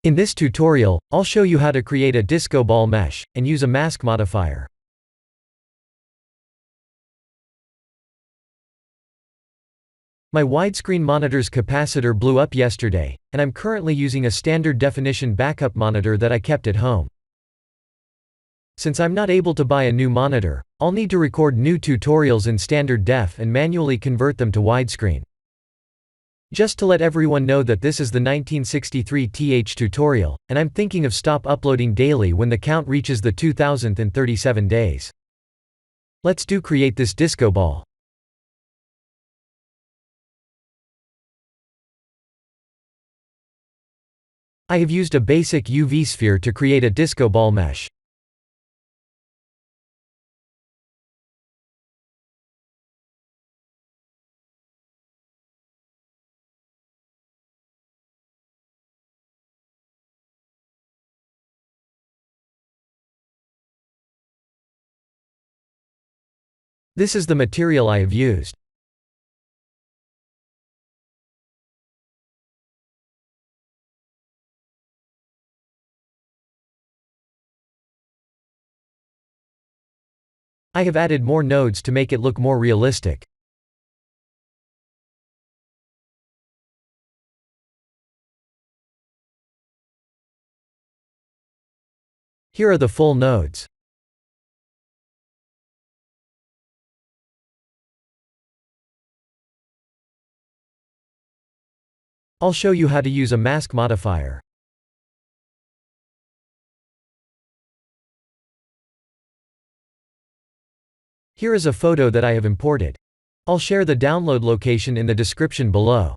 In this tutorial, I'll show you how to create a disco ball mesh, and use a mask modifier. My widescreen monitor's capacitor blew up yesterday, and I'm currently using a standard definition backup monitor that I kept at home. Since I'm not able to buy a new monitor, I'll need to record new tutorials in standard def and manually convert them to widescreen. Just to let everyone know that this is the 1963th tutorial, and I'm thinking of stop uploading daily when the count reaches the 2037 days. Let's create this disco ball. I have used a basic UV sphere to create a disco ball mesh. This is the material I have used. I have added more nodes to make it look more realistic. Here are the full nodes. I'll show you how to use a mask modifier. Here is a photo that I have imported. I'll share the download location in the description below.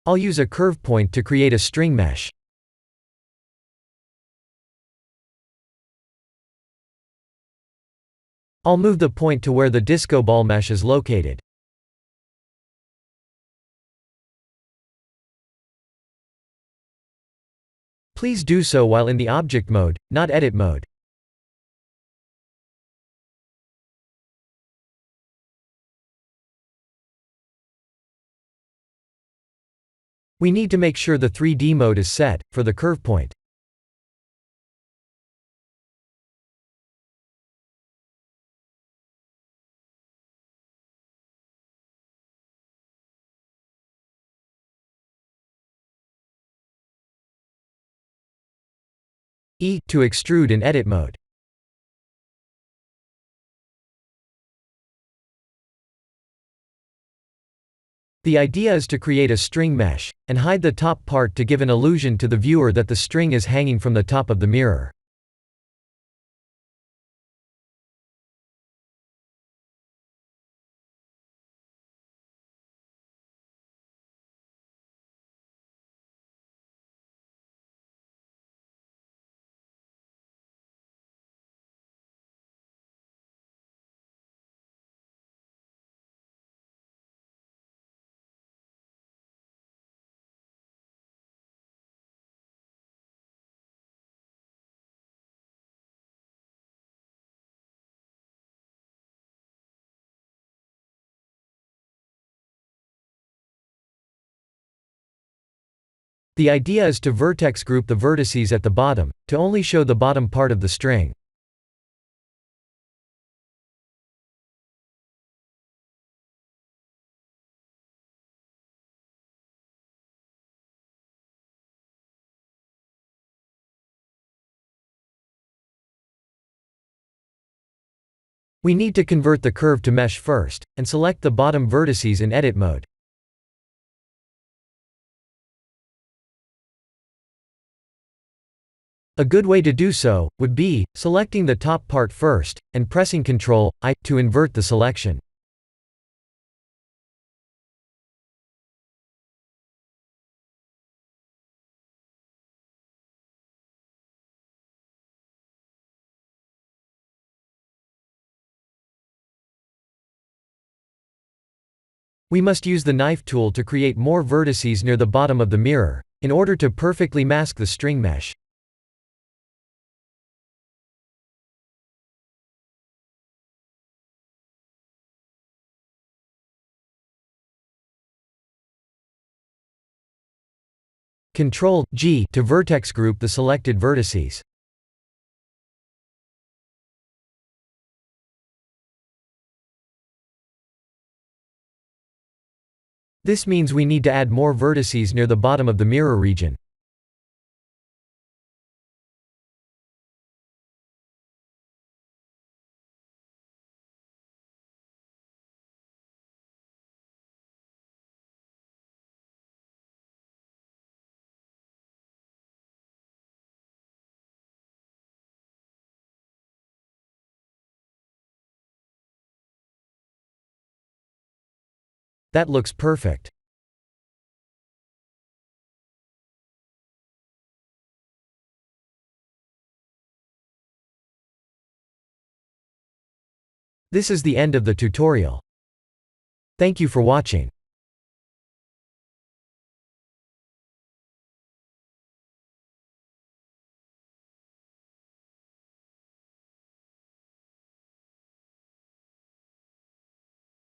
I'll use a curve point to create a string mesh. I'll move the point to where the disco ball mesh is located. Please do so while in the object mode, not edit mode. We need to make sure the 3D mode is set, for the curve point. To extrude in edit mode. The idea is to create a string mesh, and hide the top part to give an illusion to the viewer that the string is hanging from the top of the mirror. The idea is to vertex group the vertices at the bottom, to only show the bottom part of the string. We need to convert the curve to mesh first, and select the bottom vertices in edit mode. A good way to do so would be selecting the top part first, and pressing Ctrl+I to invert the selection. We must use the knife tool to create more vertices near the bottom of the mirror, in order to perfectly mask the string mesh. Ctrl+G to vertex group the selected vertices. This means we need to add more vertices near the bottom of the mirror region. That looks perfect. This is the end of the tutorial. Thank you for watching.